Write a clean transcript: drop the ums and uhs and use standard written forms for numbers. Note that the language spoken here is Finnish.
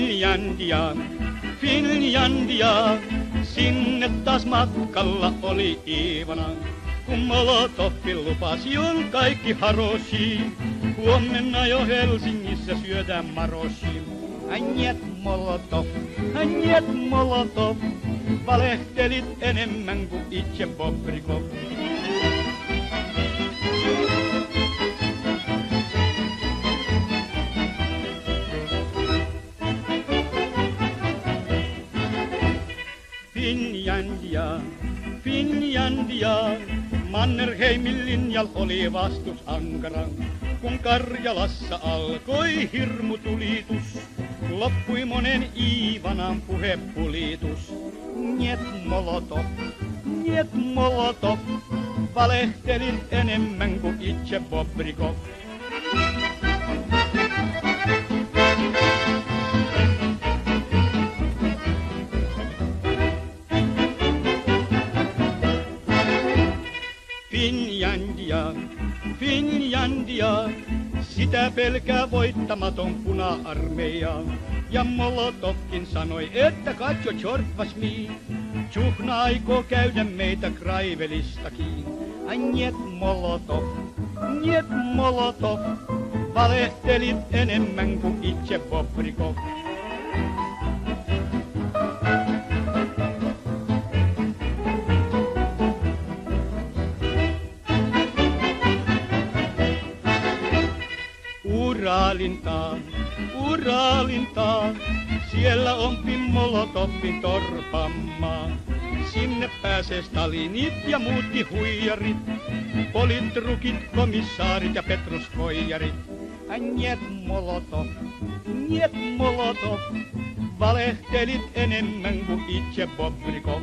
Finlandia, Finlandia, sinne taas matkalla oli Iivana. Kun Molotovin lupasi on kaikki haroshi, huomenna jo Helsingissä syödään maroshi. Njet Molotov, valehtelit enemmän kuin itse Bobrikov. Finlandia, Finlandia, Mannerheimin linjal oli vastus ankara. Kun Karjalassa alkoi hirmutulitus, loppui monen Iivanan puhepulitus. Njet Molotov, valehtelit enemmän kuin itse Bobrikov. Finlandia, Finlandia, sitä pelkää voittamaton puna-armeija. Ja Molotovkin sanoi, että katso tjortvas mi, Tjuhna aikoo käydä meitä Kraivelistakin. Njet Molotov, valehtelit enemmän kuin itse Bobrikov. Uralintaan, siellä on Molotovin torpammaa. Sinne pääsee Stalinit ja muutkin huijarit, politrukit, komissaarit ja petruskoijarit. Njet Molotov, valehtelit enemmän kuin itse Bobrikov.